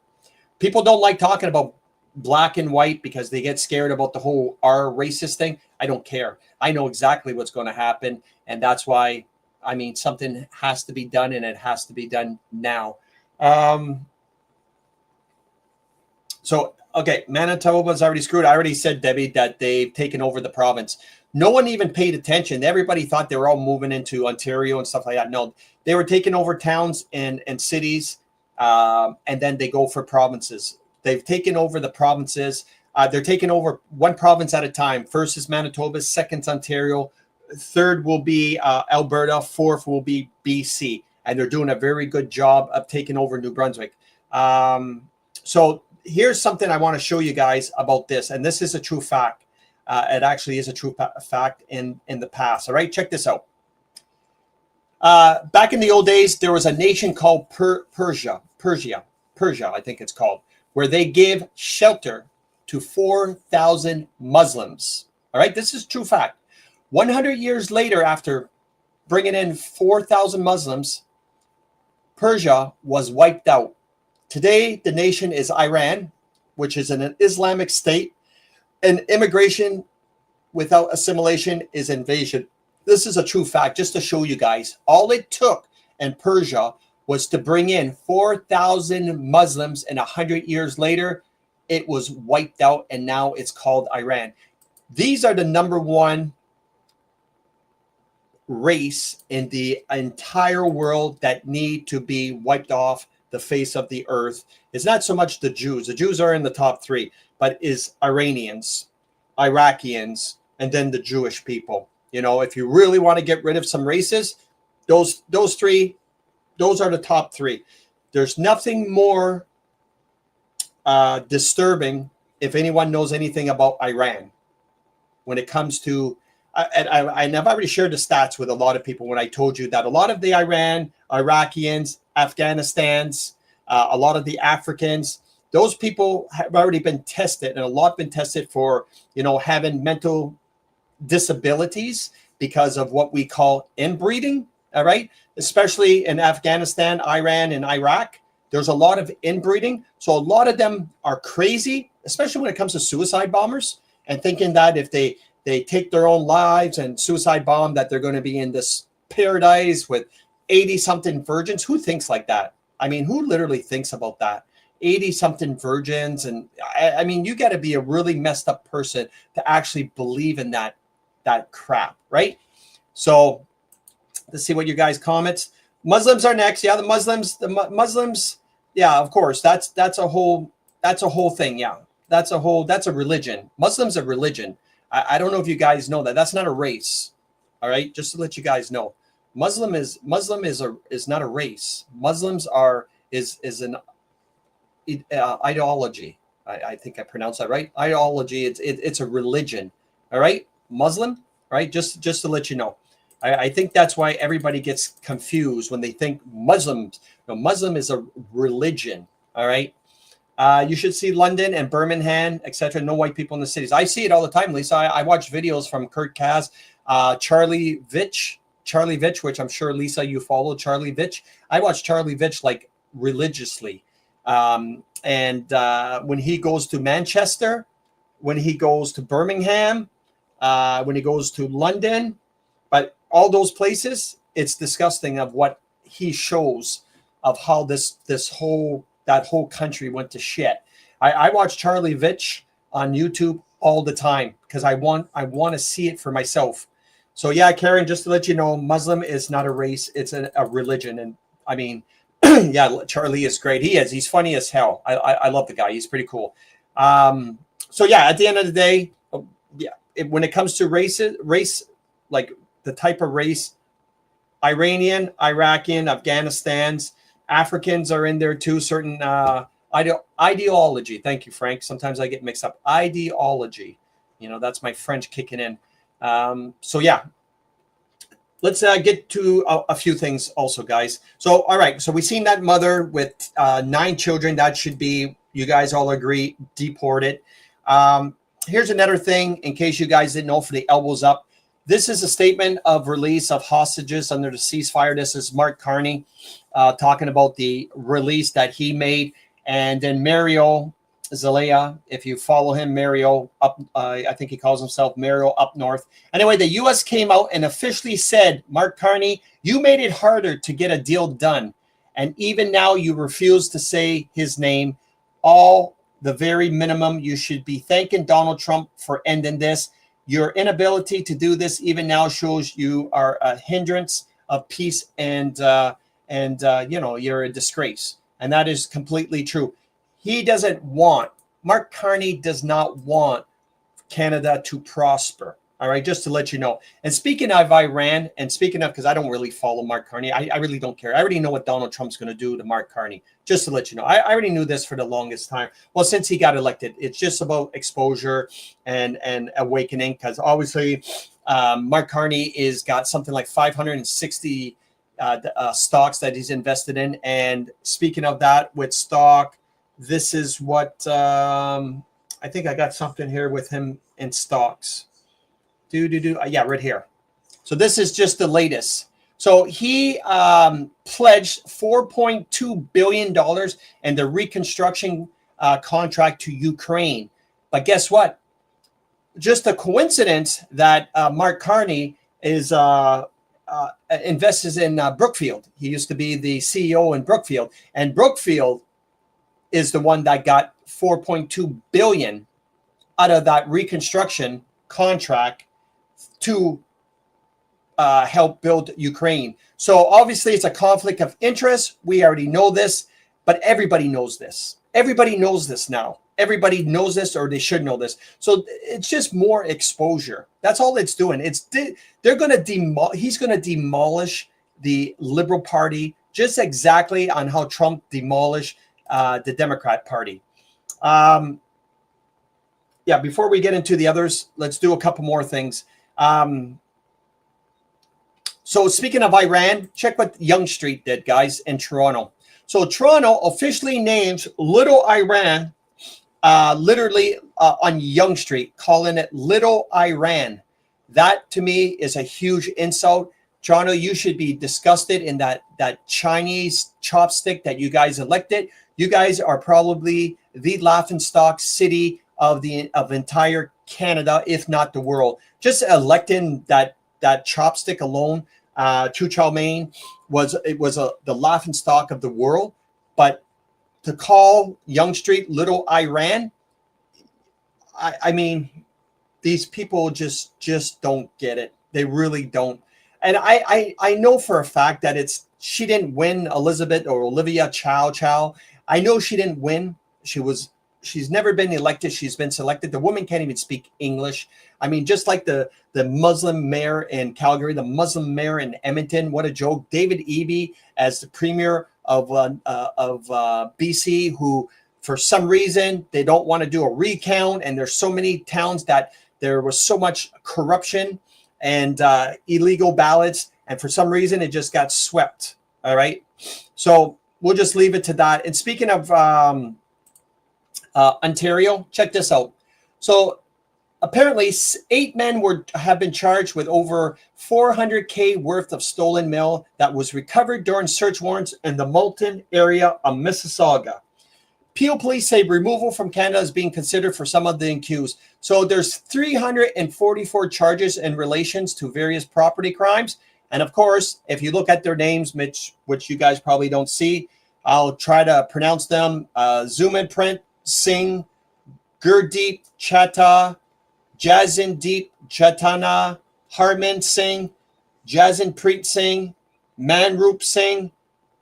People don't like talking about black and white because they get scared about the whole our racist thing. I don't care. I know exactly what's going to happen. And that's why, I mean, something has to be done, and it has to be done now. Okay, Manitoba's already screwed. I already said, Debbie, that they've taken over the province. No one even paid attention. Everybody thought they were all moving into Ontario and stuff like that. No, they were taking over towns and cities, and then they go for provinces. They've taken over the provinces. They're taking over one province at a time. First is Manitoba, second's Ontario, third will be Alberta, fourth will be BC. And they're doing a very good job of taking over New Brunswick. So here's something I want to show you guys about this. And this is a true fact. It actually is a true fact in the past. All right, check this out. Back in the old days, there was a nation called Persia, I think it's called, where they gave shelter to 4,000 Muslims. All right, this is true fact. 100 years later, after bringing in 4,000 Muslims, Persia was wiped out. Today, the nation is Iran, which is an Islamic state, and immigration without assimilation is invasion. This is a true fact, just to show you guys. All it took in Persia was to bring in 4,000 Muslims, and 100 years later, it was wiped out, and now it's called Iran. These are the number one race in the entire world that need to be wiped off the face of the earth. It's not so much the Jews. The Jews are in the top 3, but is Iranians, Iraqians, and then the Jewish people. You know, if you really want to get rid of some races, those 3, those are the top 3. There's nothing more disturbing, if anyone knows anything about Iran, when it comes to, and I've already shared the stats with a lot of people when I told you that a lot of the Iran, Iraqians, Afghanistans, a lot of the Africans, those people have already been tested, and a lot been tested for, having mental disabilities because of what we call inbreeding. All right. Especially in Afghanistan, Iran, and Iraq, there's a lot of inbreeding. So a lot of them are crazy, especially when it comes to suicide bombers, and thinking that if they take their own lives and suicide bomb, that they're going to be in this paradise with 80-something virgins. Who thinks like that? I mean, who literally thinks about that? 80-something virgins. And I mean, you got to be a really messed up person to actually believe in that crap, right? So let's see what you guys comments. Muslims are next. Yeah, the Muslims. Yeah, of course. That's a whole thing. Yeah, that's a religion. Muslims are religion. I don't know if you guys know that. That's not a race. All right, just to let you guys know, Muslim is not a race. Muslims is an ideology. I think I pronounced that right. Ideology. It's a religion. All right, Muslim. Right, just to let you know. I think that's why everybody gets confused when they think Muslims. No, Muslim is a religion. All right. You should see London and Birmingham, etc. No white people in the cities. I see it all the time, Lisa. I watch videos from Kurt Kaz, Charlie Vitch, which I'm sure, Lisa, you follow Charlie Vitch. I watch Charlie Vitch like religiously. And when he goes to Manchester, when he goes to Birmingham, when he goes to London, but all those places, it's disgusting of what he shows of how that whole country went to shit. I watch Charlie Vitch on YouTube all the time because I want to see it for myself. So yeah, Karen, just to let you know, Muslim is not a race; it's a religion. And I mean, yeah, Charlie is great. He's funny as hell. I love the guy. He's pretty cool. So yeah, at the end of the day, when it comes to race, like the type of race, Iranian, Iraqian, Afghanistan's, Africans are in there too. Certain ideology. Thank you, Frank. Sometimes I get mixed up. Ideology. That's my French kicking in. So yeah, let's get to a few things also, guys. So, all right. So we've seen that mother with 9 children. That should be, you guys all agree, deported. Here's another thing, in case you guys didn't know, for the elbows up. This is a statement of release of hostages under the ceasefire. This is Mark Carney talking about the release that he made. And then Mario Zelaya, if you follow him, Mario up, I think he calls himself Mario up north. Anyway, the U.S. came out and officially said, Mark Carney, you made it harder to get a deal done. And even now you refuse to say his name. All the very minimum, you should be thanking Donald Trump for ending this. Your inability to do this even now shows you are a hindrance of peace, and you're a disgrace. And that is completely true. Mark Carney does not want Canada to prosper. All right, just to let you know. And speaking of Iran, and speaking of, because I don't really follow Mark Carney, I really don't care. I already know what Donald Trump's going to do to Mark Carney, just to let you know. I already knew this for the longest time. Well, since he got elected, it's just about exposure and awakening, because obviously Mark Carney got something like 560 stocks that he's invested in. And speaking of that, with stock, this is what I think I got something here with him in stocks. Yeah, right here. So this is just the latest. So he pledged $4.2 billion in the reconstruction contract to Ukraine. But guess what? Just a coincidence that Mark Carney is invests in Brookfield. He used to be the CEO in Brookfield, and Brookfield is the one that got $4.2 billion out of that reconstruction contract to help build Ukraine. So obviously it's a conflict of interest. We already know this, but everybody knows this. Everybody knows this now. Everybody knows this, or they should know this. So it's just more exposure. That's all it's doing. They're going to he's going to demolish the Liberal Party, just exactly on how Trump demolished the Democrat Party. Yeah, before we get into the others, let's do a couple more things. So speaking of Iran, check what Yonge Street did, guys, in Toronto. So Toronto officially names Little Iran, literally on Yonge Street, calling it Little Iran. That to me is a huge insult. Toronto, you should be disgusted in that Chinese chopstick that you guys elected. You guys are probably the laughingstock city of entire Canada, if not the world. Just electing that chopstick alone, Chu Chow Mein was the laughingstock of the world. But to call Yonge Street Little Iran, I mean, these people just don't get it. They really don't. And I know for a fact that she didn't win, Elizabeth or Olivia Chow. I know she didn't win. She's never been elected. She's been selected. The woman can't even speak English. I mean, just like the Muslim mayor in Calgary, the Muslim mayor in Edmonton. What a joke. David Eby as the premier of BC, who for some reason they don't want to do a recount. And there's so many towns that there was so much corruption and illegal ballots. And for some reason, it just got swept. All right. So we'll just leave it to that. And speaking of Ontario, check this out. So apparently 8 men have been charged with over $400K worth of stolen mail that was recovered during search warrants in the Moulton area of Mississauga. Peel police say removal from Canada is being considered for some of the accused. So there's 344 charges in relations to various property crimes. And of course, if you look at their names, which you guys probably don't see, I'll try to pronounce them. Zumanpreet Singh, Gurdeep Chatta, Jazindeep Chatana, Harman Singh, Jazinpreet Singh, Manroop Singh,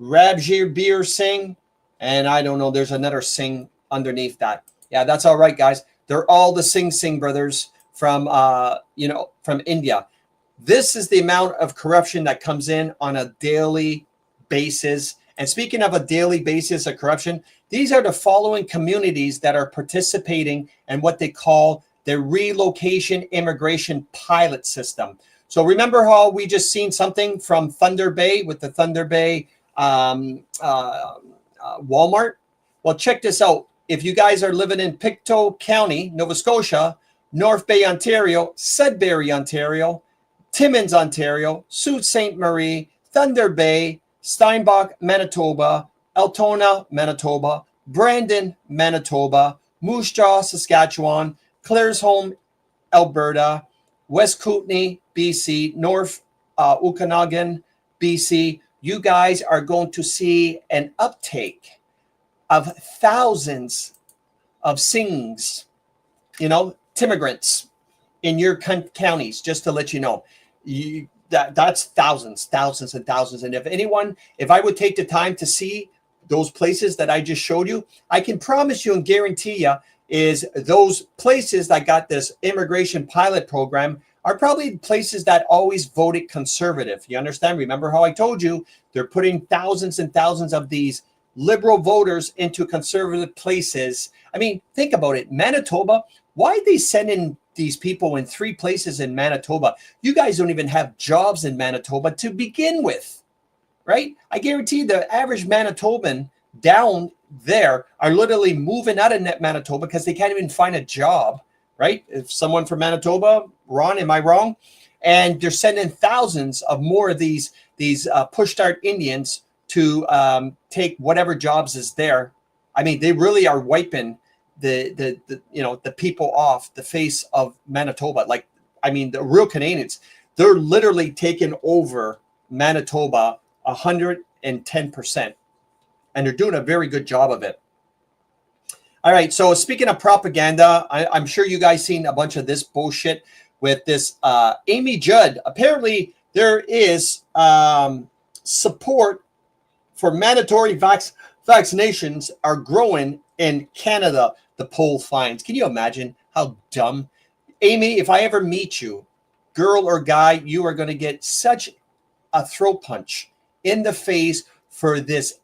Rabjir Bir Singh, and I don't know, there's another Singh underneath that. Yeah, that's all right, guys. They're all the Singh brothers from from India. This is the amount of corruption that comes in on a daily basis. And speaking of a daily basis of corruption, these are the following communities that are participating in what they call the relocation immigration pilot system. So remember how we just seen something from Thunder Bay with the Thunder Bay Walmart? Well, check this out. If you guys are living in Pictou County, Nova Scotia, North Bay, Ontario, Sudbury, Ontario, Timmins, Ontario, Sault Ste. Marie, Thunder Bay, Steinbach, Manitoba, Altona, Manitoba, Brandon, Manitoba, Moose Jaw, Saskatchewan, Claresholm, Alberta, West Kootenay, BC, North Okanagan, BC. You guys are going to see an uptake of thousands of Singhs, immigrants in your counties, just to let you know. That's thousands and thousands. And if I would take the time to see those places that I just showed you, I can promise you and guarantee you is those places that got this immigration pilot program are probably places that always voted conservative. You understand? Remember how I told you they're putting thousands and thousands of these liberal voters into conservative places. I mean, think about it. Manitoba, why are they sending these people in 3 places in Manitoba? You guys don't even have jobs in Manitoba to begin with. right? I guarantee the average Manitoban down there are literally moving out of Manitoba because they can't even find a job, right? If someone from Manitoba, Ron, am I wrong? And they're sending thousands of more of these push start Indians to take whatever jobs is there. I mean, they really are wiping the people off the face of Manitoba. Like, I mean, the real Canadians, they're literally taking over Manitoba 110%. And they're doing a very good job of it. All right. So speaking of propaganda, I'm sure you guys seen a bunch of this bullshit with this Amy Judd. Apparently, there is support for mandatory vaccinations are growing in Canada, the poll finds. Can you imagine how dumb? Amy, if I ever meet you, girl or guy, you are going to get such a throat punch in the face for this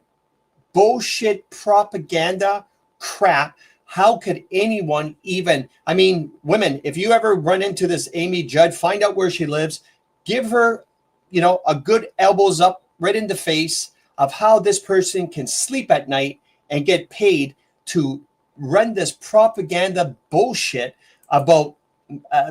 bullshit propaganda crap. How could anyone even, I mean, women, if you ever run into this Amy Judd, find out where she lives, give her, a good elbows up right in the face of how this person can sleep at night and get paid to run this propaganda bullshit about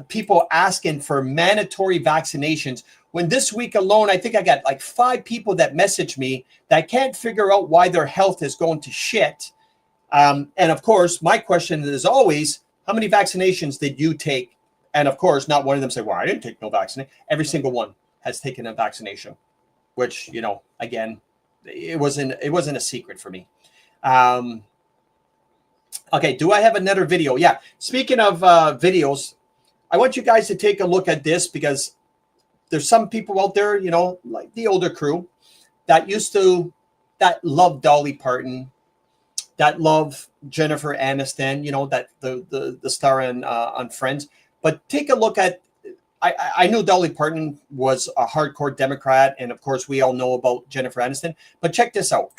people asking for mandatory vaccinations. When this week alone, I think I got like 5 people that messaged me that can't figure out why their health is going to shit. And of course, my question is always, how many vaccinations did you take? And of course, not one of them said, well, I didn't take no vaccine. Every single one has taken a vaccination, which, again, it wasn't a secret for me. Okay, do I have another video? Yeah. Speaking of videos, I want you guys to take a look at this because there's some people out there, like the older crew that love Dolly Parton, that love Jennifer Aniston, that the star on Friends. But take a look at, I knew Dolly Parton was a hardcore Democrat, and of course we all know about Jennifer Aniston. But check this out.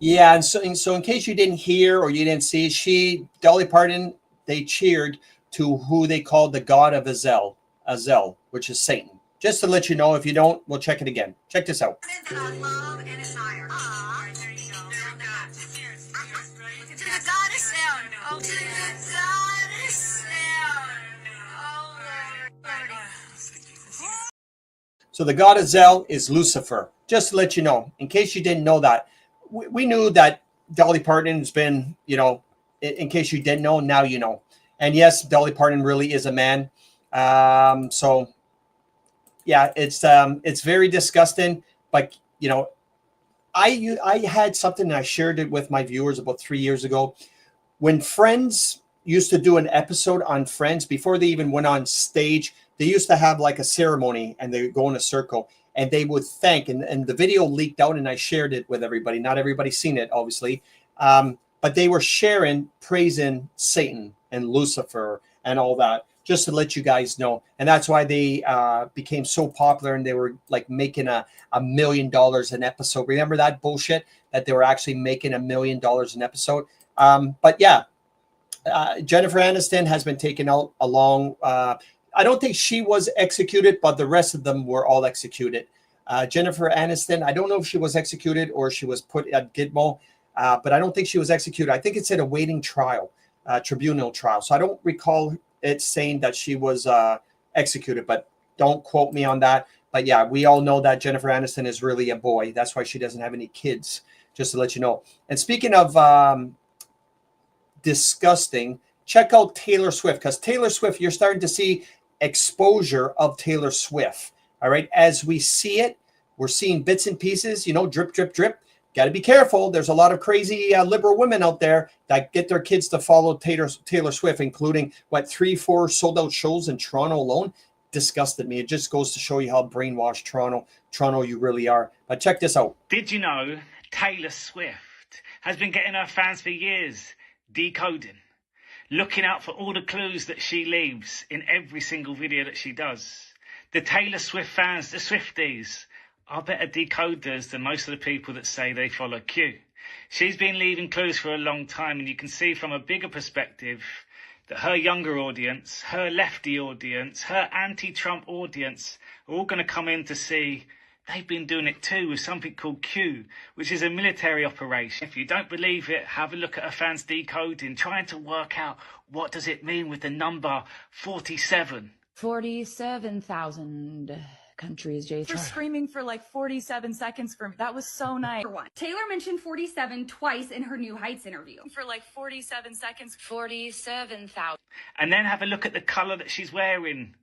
Yeah, and so in case you didn't hear or you didn't see, Dolly Parton, they cheered to who they called the god of Azel, which is Satan. Just to let you know, if you don't, we'll check it again. Check this out. So the god of Zel is Lucifer. Just to let you know, in case you didn't know that. We knew that Dolly Parton has been, in case you didn't know, now you know. And yes, Dolly Parton really is a man. So yeah, it's very disgusting. But I had something and I shared it with my viewers about 3 years ago. When Friends used to do an episode on Friends, before they even went on stage, they used to have like a ceremony and they would go in a circle. And they would thank, and the video leaked out and I shared it with everybody. Not everybody's seen it, obviously. But they were praising Satan and Lucifer and all that, just to let you guys know. And that's why they became so popular and they were like making $1 million an episode. Remember that bullshit that they were actually making $1 million an episode? But yeah, Jennifer Aniston has been taken out along. I don't think she was executed, but the rest of them were all executed. Jennifer Aniston, I don't know if she was executed or she was put at Gitmo, but I don't think she was executed. I think it said awaiting trial, tribunal trial. So I don't recall it saying that she was executed, but don't quote me on that. But yeah, we all know that Jennifer Aniston is really a boy. That's why she doesn't have any kids, just to let you know. And speaking of disgusting, check out Taylor Swift, because Taylor Swift, you're starting to see exposure of Taylor Swift. All right. As we see it, we're seeing bits and pieces, drip, drip, drip. Got to be careful. There's a lot of crazy liberal women out there that get their kids to follow Taylor Swift, including 3-4 sold out shows in Toronto alone. Disgusted me. It just goes to show you how brainwashed Toronto you really are. But check this out. Did you know Taylor Swift has been getting her fans for years decoding, looking out for all the clues that she leaves in every single video that she does? The Taylor Swift fans, the Swifties, are better decoders than most of the people that say they follow Q. She's been leaving clues for a long time, and you can see from a bigger perspective that her younger audience, her lefty audience, her anti-Trump audience are all going to come in to see they've been doing it too with something called Q, which is a military operation. If you don't believe it, have a look at her fans decoding, trying to work out what does it mean with the number 47. 47,000 countries, Jason. For screaming for like 47 seconds for me. That was so nice. For one. Taylor mentioned 47 twice in her New Heights interview. For like 47 seconds. 47,000. And then have a look at the colour that she's wearing.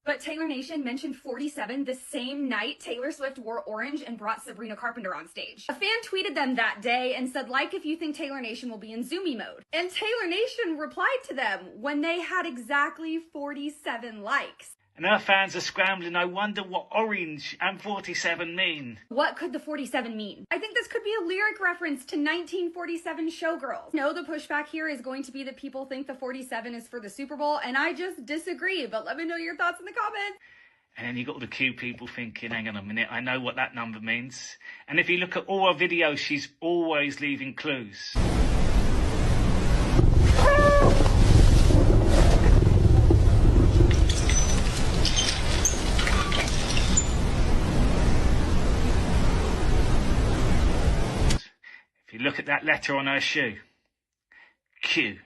But Taylor Nation mentioned 47 the same night Taylor Swift wore orange and brought Sabrina Carpenter on stage. A fan tweeted them that day and said, like if you think Taylor Nation will be in Zoomy mode. And Taylor Nation replied to them when they had exactly 47 likes. And her fans are scrambling. I wonder what orange and 47 mean. What could the 47 mean? I think this could be a lyric reference to 1947 Showgirls. No, the pushback here is going to be that people think the 47 is for the Super Bowl, and I just disagree, but let me know your thoughts in the comments. And then you got all the Q people thinking, hang on a minute, I know what that number means. And if you look at all her videos, she's always leaving clues. If you look at that letter on her shoe, Q.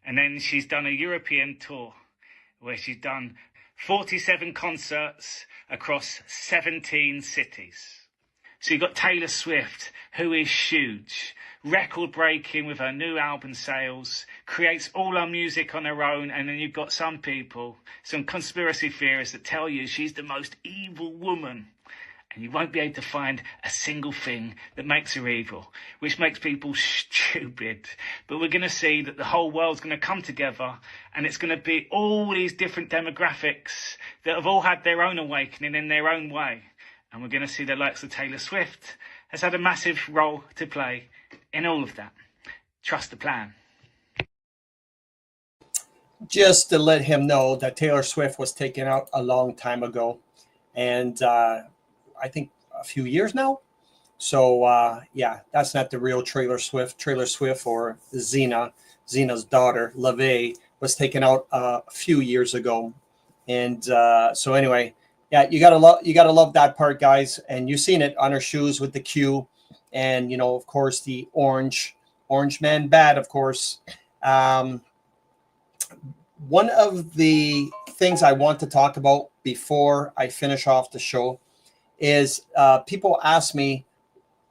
And then she's done a European tour where she's done 47 concerts across 17 cities. So you've got Taylor Swift, who is huge, record-breaking with her new album sales, creates all her music on her own, and then you've got some people, some conspiracy theorists that tell you she's the most evil woman. And you won't be able to find a single thing that makes her evil, which makes people stupid. But we're going to see that the whole world's going to come together, and it's going to be all these different demographics that have all had their own awakening in their own way. And we're going to see the likes of Taylor Swift has had a massive role to play in all of that. Trust the plan. Just to let him know that Taylor Swift was taken out a long time ago. And I think a few years now. So yeah, that's not the real Taylor Swift. Taylor Swift, or Zena's daughter, LaVey, was taken out a few years ago. And so anyway, yeah, you gotta love that part, guys. And you've seen it on her shoes with the Q, and of course the orange man bad, of course. One of the things I want to talk about before I finish off the show is people ask me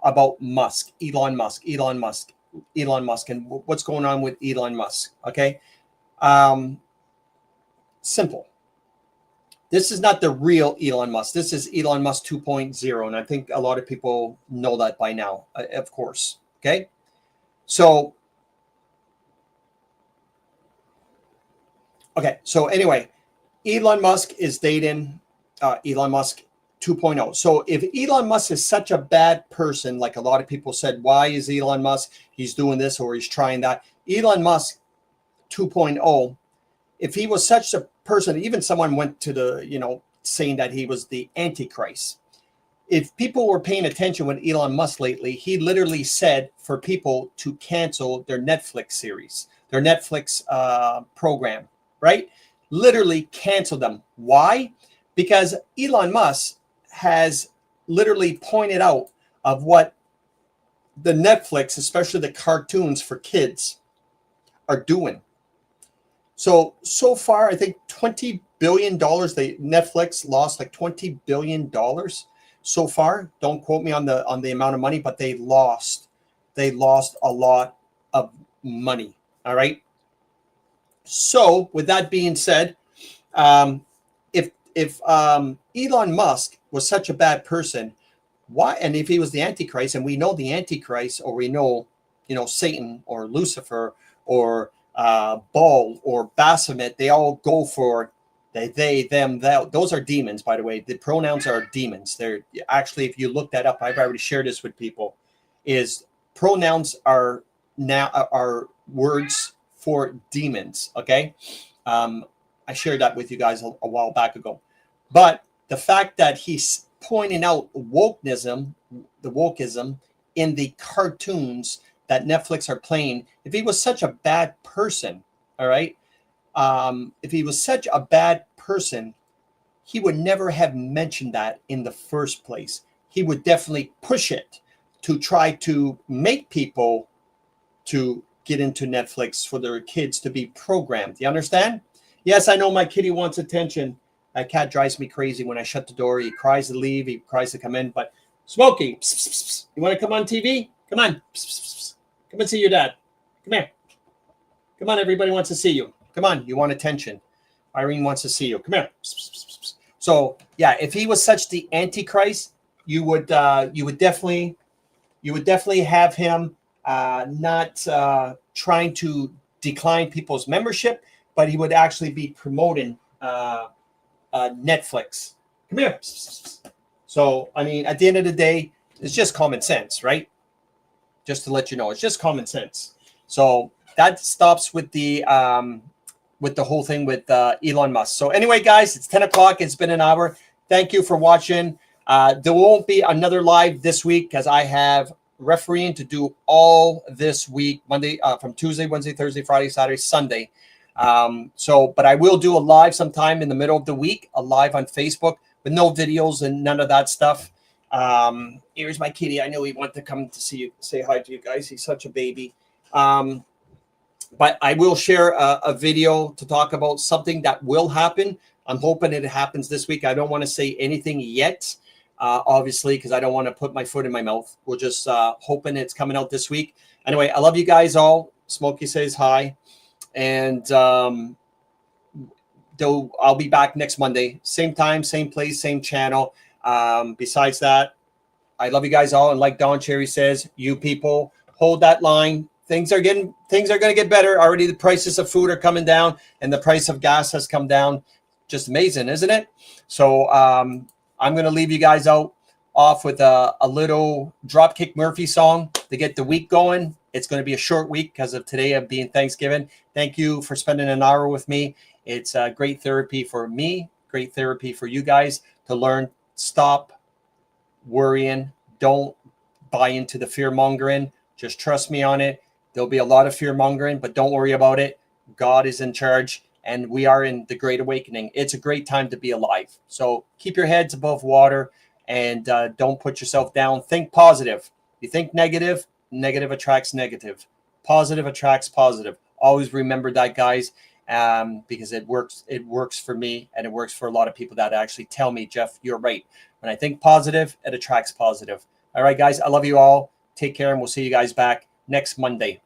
about Elon Musk, and what's going on with Elon Musk. Okay. Simple. This is not the real Elon Musk. This is Elon Musk 2.0. And I think a lot of people know that by now, of course. Okay. So anyway, Elon Musk is dating Elon Musk 2.0. So if Elon Musk is such a bad person, like a lot of people said, why is Elon Musk, he's doing this or he's trying that? Elon Musk 2.0, if he was such a person, even someone went to the, saying that he was the Antichrist. If people were paying attention with Elon Musk lately, he literally said for people to cancel their Netflix series, their Netflix program, right? Literally cancel them. Why? Because Elon Musk has literally pointed out of what the Netflix, especially the cartoons for kids, are doing. So far, I think $20 billion, Netflix lost like $20 billion so far. Don't quote me on the amount of money, but they lost a lot of money. All right. So with that being said, if Elon Musk was such a bad person, why? And if he was the Antichrist, and we know the Antichrist, or we know, Satan or Lucifer or Baal or Baphomet, they all go for they, them, those are demons, by the way. The pronouns are demons. They're actually, if you look that up, I've already shared this with people, is pronouns are words for demons. Okay. I shared that with you guys a while back ago. But the fact that he's pointing out wokeism in the cartoons that Netflix are playing, if he was such a bad person, all right, if he was such a bad person, he would never have mentioned that in the first place. He would definitely push it to try to make people to get into Netflix for their kids to be programmed. You understand? Yes, I know my kitty wants attention. That cat drives me crazy when I shut the door. He cries to leave. He cries to come in. But Smokey, pss, pss, pss, you want to come on TV? Come on. Pss, pss, pss. Come and see your dad. Come here. Come on, everybody wants to see you. Come on, you want attention. Irene wants to see you. Come here. Pss, pss, pss, pss. So yeah, if he was such the Antichrist, you would definitely have him not trying to decline people's membership, but he would actually be promoting Netflix. Come here. So, I mean, at the end of the day, it's just common sense, right? Just to let you know, it's just common sense. So that stops with the whole thing with Elon Musk. So anyway, guys, it's 10 o'clock. It's been an hour. Thank you for watching. There won't be another live this week because I have refereeing to do all this week, Monday, from Tuesday, Wednesday, Thursday, Friday, Saturday, Sunday. But I will do a live sometime in the middle of the week, a live on Facebook with no videos and none of that stuff. Here's my kitty. I know he wanted to come to see you, say hi to you guys. He's such a baby. But I will share a video to talk about something that will happen. I'm hoping it happens this week. I don't want to say anything yet, obviously, because I don't want to put my foot in my mouth. We're just hoping it's coming out this week. Anyway, I love you guys all. Smokey says hi. And I'll be back next Monday. Same time, same place, same channel. Besides that, I love you guys all. And like Don Cherry says, you people hold that line. Things are going to get better. Already the prices of food are coming down and the price of gas has come down. Just amazing, isn't it? So I'm going to leave you guys off with a little Dropkick Murphy song to get the week going. It's going to be a short week because of today of being Thanksgiving. Thank you for spending an hour with me. It's great therapy for me, great therapy for you guys to learn. Stop worrying. Don't buy into the fear mongering. Just trust me on it. There'll be a lot of fear mongering, but don't worry about it. God is in charge and we are in the Great Awakening. It's a great time to be alive. So keep your heads above water and don't put yourself down. Think positive. You think negative, negative attracts negative. Positive attracts positive. Always remember that, guys, because it works. It works for me and it works for a lot of people that actually tell me, Jeff, you're right. When I think positive, it attracts positive. All right, guys, I love you all. Take care and we'll see you guys back next Monday.